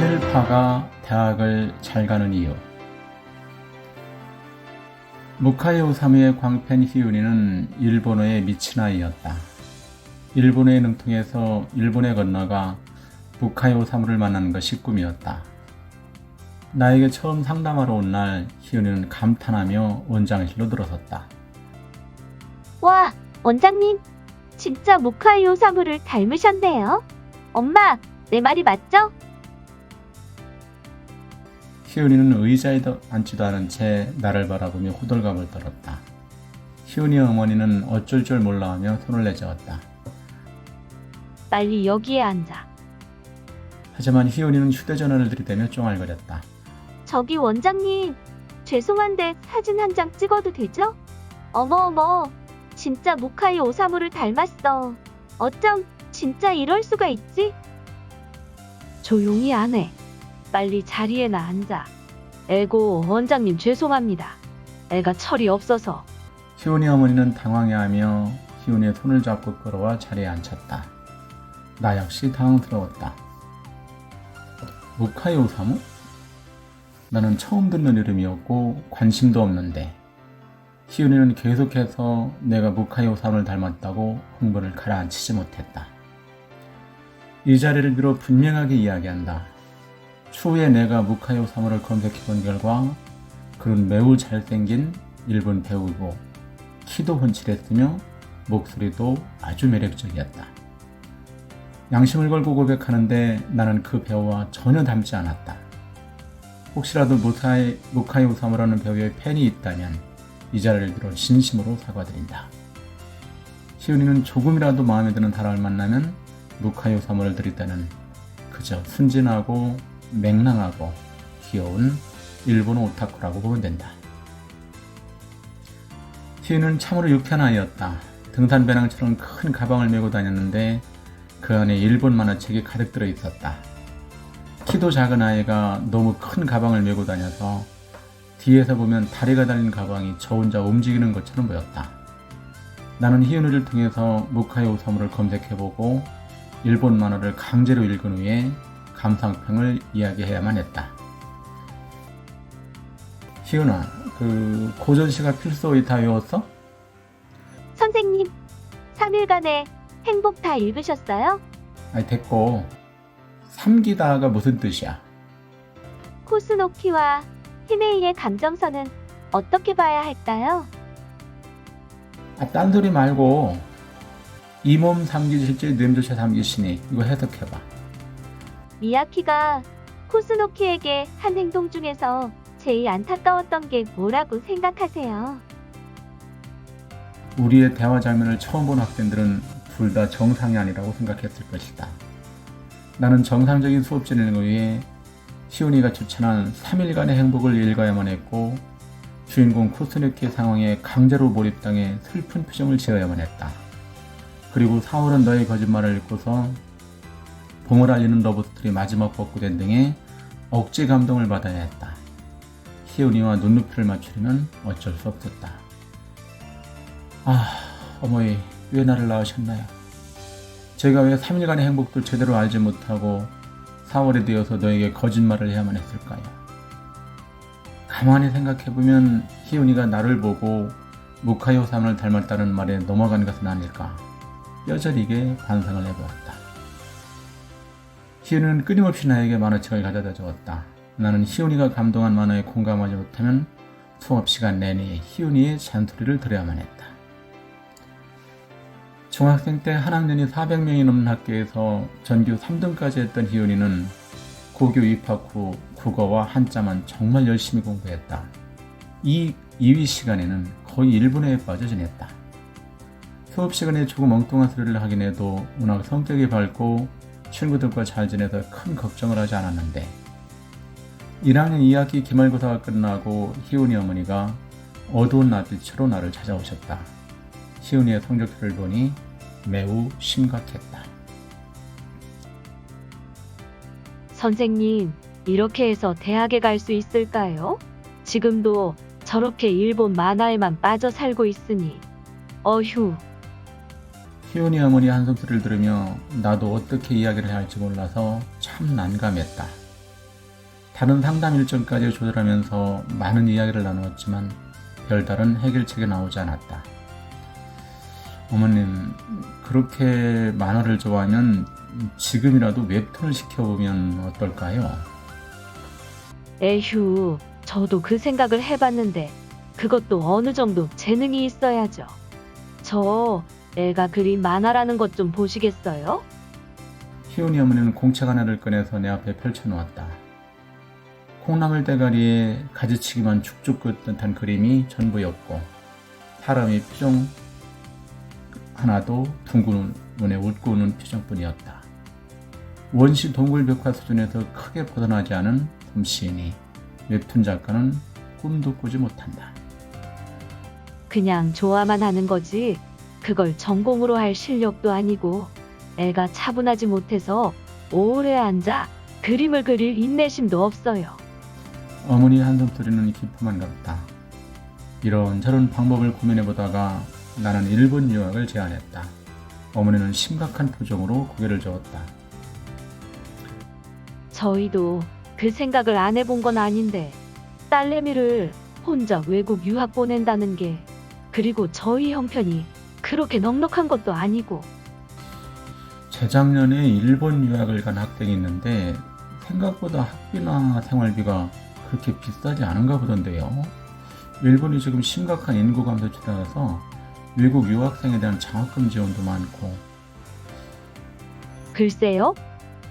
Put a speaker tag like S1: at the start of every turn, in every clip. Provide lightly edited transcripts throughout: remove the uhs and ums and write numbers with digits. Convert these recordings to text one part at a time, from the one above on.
S1: 친일파가 대학을 잘 가는 이유. 무카이 오사무의 광팬 히우니는 일본어에 미친 아이였다. 일본어에 능통해서 일본에 건너가 무카이 오사무를 만나는 것이 꿈이었다. 나에게 처음 상담하러 온 날 히우니는 감탄하며 원장실로 들어섰다.
S2: 와, 원장님, 진짜 무카이 오사무를 닮으셨네요. 엄마, 내 말이 맞죠?
S1: 히우니는 의자에 앉지도 않은 채 나를 바라보며 호들갑을 떨었다. 히우니의 어머니는 어쩔 줄 몰라하며 손을 내저었다.
S2: 빨리 여기에 앉아.
S1: 하지만 히우니는 휴대전화를 들이대며 쫑알거렸다.
S2: 저기 원장님, 죄송한데 사진 한 장 찍어도 되죠? 어머, 진짜 무카이 오사무를 닮았어. 어쩜 진짜 이럴 수가 있지? 조용히 안 해. 빨리 자리에나 앉아. 에고, 원장님 죄송합니다. 애가 철이 없어서.
S1: 히우니 어머니는 당황해하며 히우니의 손을 잡고 끌어와 자리에 앉혔다. 나 역시 당황스러웠다. 무카이 오사무? 나는 처음 듣는 이름이었고 관심도 없는데 히우니는 계속해서 내가 무카이 오사무를 닮았다고 흥분을 가라앉히지 못했다. 이 자리를 빌어 분명하게 이야기한다. 추후에 내가 무카이 오사무를 검색해본 결과 그는 매우 잘생긴 일본 배우이고 키도 훤칠했으며 목소리도 아주 매력적이었다. 양심을 걸고 고백하는데 나는 그 배우와 전혀 닮지 않았다. 혹시라도 무카이 오사무라는 배우의 팬이 있다면 이 자리를 빌어 진심으로 사과드린다. 히우니는 조금이라도 마음에 드는 사람을 만나면 무카이 오사무를 들이대는 그저 순진하고 맹랑하고 귀여운 일본어 오타쿠라고 보면 된다. 히우니는 참으로 유쾌한 아이였다. 등산배낭처럼 큰 가방을 메고 다녔는데 그 안에 일본 만화책이 가득 들어 있었다. 키도 작은 아이가 너무 큰 가방을 메고 다녀서 뒤에서 보면 다리가 달린 가방이 저 혼자 움직이는 것처럼 보였다. 나는 히우니를 통해서 무카이 오사무를 검색해보고 일본 만화를 강제로 읽은 후에 감상평을 이야기해야만 했다. 희은아, 그 고전시가 필수어휘 다 외웠어?
S2: 선생님, 3일간의 행복 다 읽으셨어요?
S1: 아니 됐고, 삼기다가 무슨 뜻이야?
S2: 코스노키와 히메이의 감정선은 어떻게 봐야 할까요?
S1: 딴소리 말고 이 몸 삼기실지 뇌조차 삼기시니 이거 해석해봐.
S2: 미야키가 코스노키에게 한 행동 중에서 제일 안타까웠던 게 뭐라고 생각하세요?
S1: 우리의 대화 장면을 처음 본 학생들은 둘 다 정상이 아니라고 생각했을 것이다. 나는 정상적인 수업 진행을 위해 시온이가 추천한 3일간의 행복을 읽어야만 했고 주인공 코스노키의 상황에 강제로 몰입당해 슬픈 표정을 지어야만 했다. 그리고 4월은 너의 거짓말을 읽고서 봄을 알리는 러브스토리 마지막 벚꽃 엔딩에 억지 감동을 받아야 했다. 희은이와 눈높이를 맞추려면 어쩔 수 없었다. 어머니 왜 나를 낳으셨나요? 제가 왜 3일간의 행복도 제대로 알지 못하고 4월이 되어서 너에게 거짓말을 해야만 했을까요? 가만히 생각해보면 희은이가 나를 보고 무카이 오사무를 닮았다는 말에 넘어간 것은 아닐까 뼈저리게 반성을 해보았다. 희은이는 끊임없이 나에게 만화책을 가져다 주었다. 나는 희은이가 감동한 만화에 공감하지 못하면 수업시간 내내 희은이의 잔소리를 들어야만 했다. 중학생 때 한 학년이 400명이 넘는 학교에서 전교 3등까지 했던 희은이는 고교 입학 후 국어와 한자만 정말 열심히 공부했다. 이 2위 시간에는 거의 일본어에 빠져 지냈다. 수업 시간에 조금 엉뚱한 소리를 하긴 해도 워낙 성격이 밝고 친구들과 잘 지내서 큰 걱정을 하지 않았는데 1학년 2학기 기말고사가 끝나고 희은이 어머니가 어두운 낯빛으로 나를 찾아오셨다. 희은이의 성적표를 보니 매우 심각했다.
S2: 선생님, 이렇게 해서 대학에 갈 수 있을까요? 지금도 저렇게 일본 만화에만 빠져 살고 있으니. 어휴.
S1: 희은이 어머니 한숨소리를 들으며 나도 어떻게 이야기를 해야 할지 몰라서 참 난감했다. 다른 상담 일정까지 조절하면서 많은 이야기를 나누었지만 별다른 해결책이 나오지 않았다. 어머님, 그렇게 만화를 좋아하면 지금이라도 웹툰을 시켜보면 어떨까요?
S2: 에휴, 저도 그 생각을 해봤는데 그것도 어느 정도 재능이 있어야죠. 저 애가 그린 만화라는 것 좀 보시겠어요?
S1: 희훈이 어머니는 공책 하나를 꺼내서 내 앞에 펼쳐놓았다. 콩나물 대가리에 가지치기만 축축 긋듯한 그림이 전부였고 사람의 표정 하나도 둥근 눈에 웃고 웃는 표정뿐이었다. 원시 동굴벽화 수준에서 크게 벗어나지 않은 솜씨이니 웹툰 작가는 꿈도 꾸지 못한다.
S2: 그냥 좋아만 하는 거지 그걸 전공으로 할 실력도 아니고 애가 차분하지 못해서 오래 앉아 그림을 그릴 인내심도 없어요.
S1: 어머니 한숨소리는 기품만 같다. 이런저런 방법을 고민해보다가 나는 일본 유학을 제안했다. 어머니는 심각한 표정으로 고개를 저었다.
S2: 저희도 그 생각을 안 해본 건 아닌데 딸내미를 혼자 외국 유학 보낸다는 게 그리고 저희 형편이 그렇게 넉넉한 것도 아니고
S1: 재작년에 일본 유학을 간 학생이 있는데 생각보다 학비나 생활비가 그렇게 비싸지 않은가 보던데요. 일본이 지금 심각한 인구 감소 추세라서 외국 유학생에 대한 장학금 지원도 많고.
S2: 글쎄요.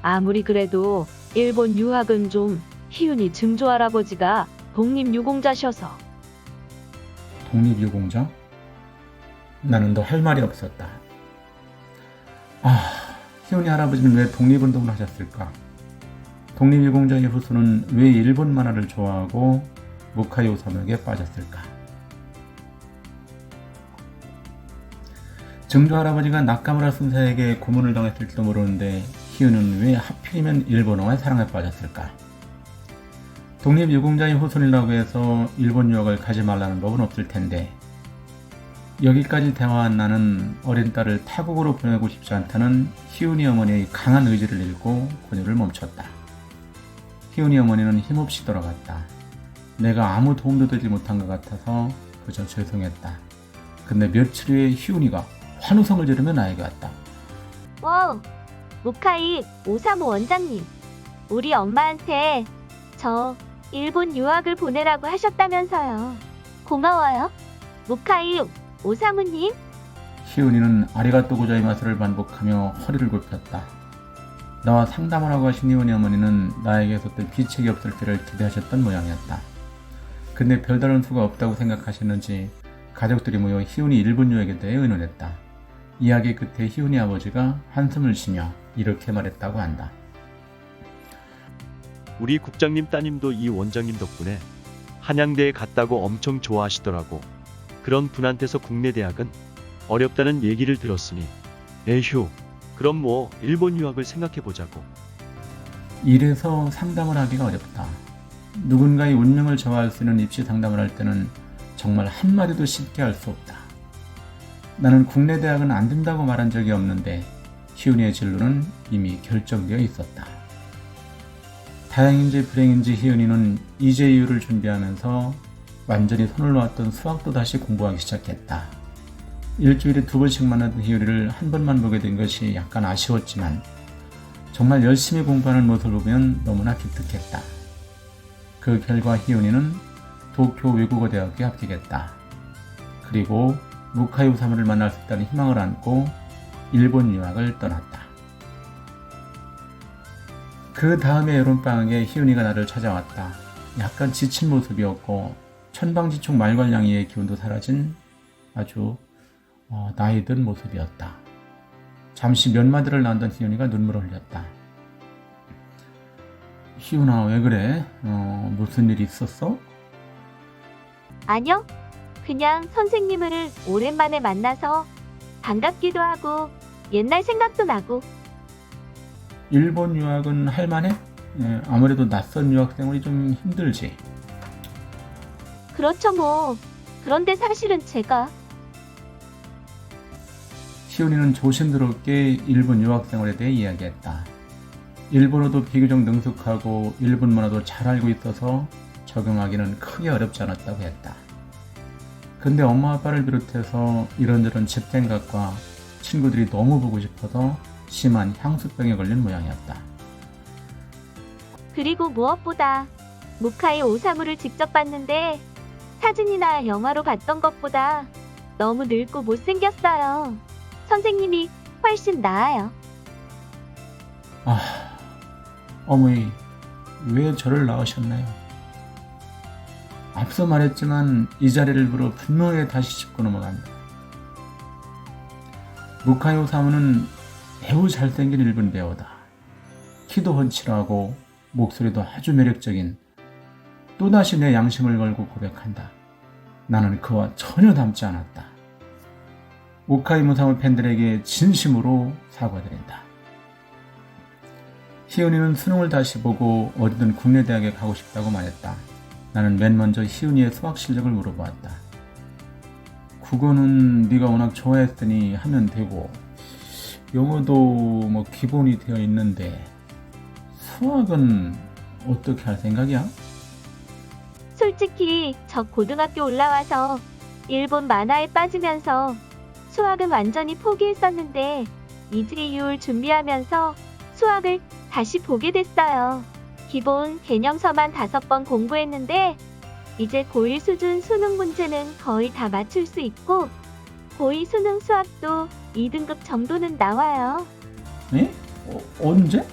S2: 아무리 그래도 일본 유학은 좀 희윤이 증조 할아버지가 독립유공자셔서.
S1: 독립유공자? 나는 더 할 말이 없었다. 희훈이 할아버지는 왜 독립운동을 하셨을까? 독립유공자의 후손은 왜 일본 만화를 좋아하고 무카이 오사무에게 빠졌을까? 증조 할아버지가 나카무라 순사에게 고문을 당했을지도 모르는데 희훈은 왜 하필이면 일본어에 사랑에 빠졌을까? 독립유공자의 후손이라고 해서 일본 유학을 가지 말라는 법은 없을 텐데 여기까지 대화한 나는 어린 딸을 타국으로 보내고 싶지 않다는 희훈이 어머니의 강한 의지를 읽고 권유를 멈췄다. 희훈이 어머니는 힘없이 돌아갔다. 내가 아무 도움도 되지 못한 것 같아서 그저 죄송했다. 근데 며칠 후에 희훈이가 환호성을 지르며 나에게 왔다.
S2: 와우, 무카이 오사무 원장님. 우리 엄마한테 저 일본 유학을 보내라고 하셨다면서요. 고마워요. 무카이 오사무님.
S1: 희훈이는 아리가또 고자이마스를 반복하며 허리를 굽혔다. 나와 상담을 하고 하신 희훈이 어머니는 나에게 있었던 비책이 없을 때를 기대하셨던 모양이었다. 근데 별다른 수가 없다고 생각하셨는지 가족들이 모여 희훈이 일본 유학에 대해 의논했다. 이야기 끝에 희훈이 아버지가 한숨을 쉬며 이렇게 말했다고 한다.
S3: 우리 국장님 따님도 이 원장님 덕분에 한양대에 갔다고 엄청 좋아하시더라고. 그런 분한테서 국내 대학은 어렵다는 얘기를 들었으니 에휴, 그럼 뭐 일본 유학을 생각해보자고.
S1: 이래서 상담을 하기가 어렵다. 누군가의 운명을 좌우할 수 있는 입시 상담을 할 때는 정말 한마디도 쉽게 할 수 없다. 나는 국내 대학은 안 된다고 말한 적이 없는데 희훈이의 진로는 이미 결정되어 있었다. 다행인지 불행인지 희훈이는 EJU를 준비하면서 완전히 손을 놓았던 수학도 다시 공부하기 시작했다. 일주일에 2번씩 만나던 희훈이를 한 번만 보게 된 것이 약간 아쉬웠지만 정말 열심히 공부하는 모습을 보면 너무나 기특했다. 그 결과 희훈이는 도쿄 외국어 대학에 합격했다. 그리고 무카이 오사무를 만날 수 있다는 희망을 안고 일본 유학을 떠났다. 그 다음에 여름방학에 희훈이가 나를 찾아왔다. 약간 지친 모습이었고 천방지축 말괄량이의 기운도 사라진 아주 나이 든 모습이었다. 잠시 몇 마디를 나눈 희훈이가 눈물을 흘렸다. 희훈아, 왜 그래? 무슨 일 있었어?
S2: 아니요. 그냥 선생님을 오랜만에 만나서 반갑기도 하고 옛날 생각도 나고.
S1: 일본 유학은 할만해? 아무래도 낯선 유학생활이 좀 힘들지.
S2: 그렇죠 뭐. 그런데 사실은 제가
S1: 희훈이는 조심스럽게 일본 유학생활에 대해 이야기했다. 일본어도 비교적 능숙하고 일본 문화도 잘 알고 있어서 적응하기는 크게 어렵지 않았다고 했다. 근데 엄마 아빠를 비롯해서 이런저런 집 생각과 친구들이 너무 보고 싶어서 심한 향수병에 걸린 모양이었다.
S2: 그리고 무엇보다 무카이 오사무를 직접 봤는데 사진이나 영화로 봤던 것보다 너무 늙고 못생겼어요. 선생님이 훨씬 나아요.
S1: 어머니, 왜 저를 낳으셨나요? 앞서 말했지만 이 자리를 빌어 분명히 다시 짚고 넘어간다. 무카이 오사무는 매우 잘생긴 일본 배우다. 키도 훤칠하고 목소리도 아주 매력적인, 또다시 내 양심을 걸고 고백한다. 나는 그와 전혀 닮지 않았다. 무카이 오사무 팬들에게 진심으로 사과드린다. 희은이는 수능을 다시 보고 어디든 국내 대학에 가고 싶다고 말했다. 나는 맨 먼저 희은이의 수학 실력을 물어보았다. 국어는 네가 워낙 좋아했으니 하면 되고 영어도 뭐 기본이 되어 있는데 수학은 어떻게 할 생각이야?
S2: 솔직히 저 고등학교 올라와서 일본 만화에 빠지면서 수학은 완전히 포기했었는데 이즈리유를 준비하면서 수학을 다시 보게 됐어요. 기본 개념서만 5번 공부했는데 이제 고1 수준 수능 문제는 거의 다 맞출 수 있고 고2 수능 수학도 2등급 정도는 나와요.
S1: 에? 언제?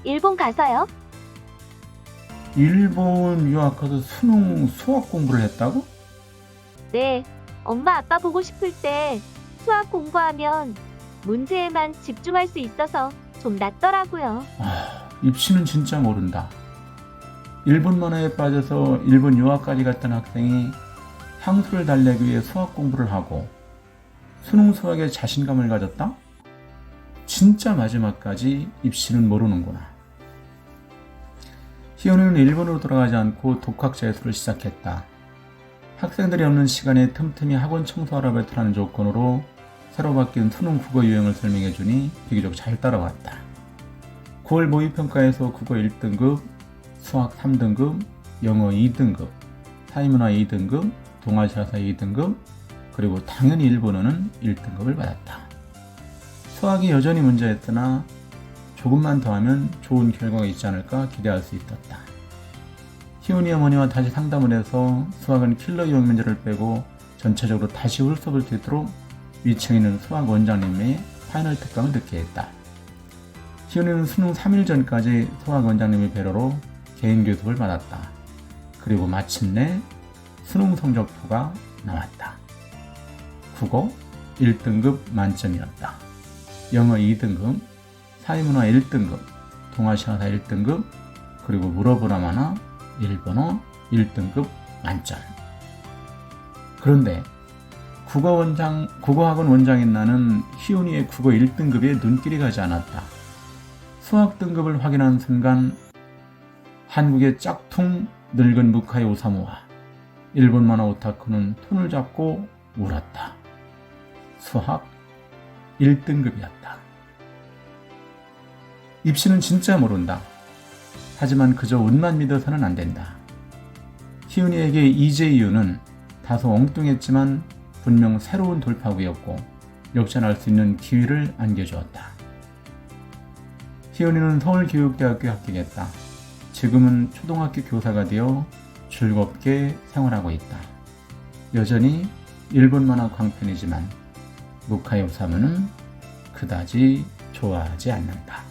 S2: 일본 가서요?
S1: 일본 유학 가서 수능 수학 공부를 했다고?
S2: 네, 엄마 아빠 보고 싶을 때 수학 공부하면 문제에만 집중할 수 있어서 좀 낫더라고요.
S1: 입시는 진짜 모른다. 일본 만화에 빠져서 일본 유학까지 갔던 학생이 향수를 달래기 위해 수학 공부를 하고 수능 수학에 자신감을 가졌다? 진짜 마지막까지 입시는 모르는구나. 희연이는 일본으로 돌아가지 않고 독학 재수를 시작했다. 학생들이 없는 시간에 틈틈이 학원 청소하라 베트라는 조건으로 새로 바뀐 수능 국어 유형을 설명해주니 비교적 잘 따라왔다. 9월 모의평가에서 국어 1등급, 수학 3등급, 영어 2등급, 사회문화 2등급, 동아시아사 2등급, 그리고 당연히 일본어는 1등급을 받았다. 수학이 여전히 문제였으나 조금만 더 하면 좋은 결과가 있지 않을까 기대할 수 있었다. 희은이 어머니와 다시 상담을 해서 수학은 킬러 유형 문제를 빼고 전체적으로 다시 훑어볼 수 있도록 위층에 있는 수학 원장님의 파이널 특강을 듣게 했다. 희은이는 수능 3일 전까지 수학 원장님의 배려로 개인 교습을 받았다. 그리고 마침내 수능 성적표가 나왔다. 국어 1등급 만점이었다. 영어 2등급, 사회문화 1등급, 동아시아사 1등급, 그리고 물어보라마나 일본어 1등급 만점. 그런데 국어학원 원장인 나는 희은이의 국어 1등급에 눈길이 가지 않았다. 수학 등급을 확인한 순간 한국의 짝퉁 늙은 무카이 오사무와 일본 만화 오타쿠는 손을 잡고 울었다. 수학 1등급이었다. 입시는 진짜 모른다. 하지만 그저 운만 믿어서는 안 된다. 희은이에게 이재이유는 다소 엉뚱했지만 분명 새로운 돌파구였고 역전할 수 있는 기회를 안겨주었다. 희은이는 서울교육대학교에 합격했다. 지금은 초등학교 교사가 되어 즐겁게 생활하고 있다. 여전히 일본 만화 광팬이지만 무카이 오사무는 그다지 좋아하지 않는다.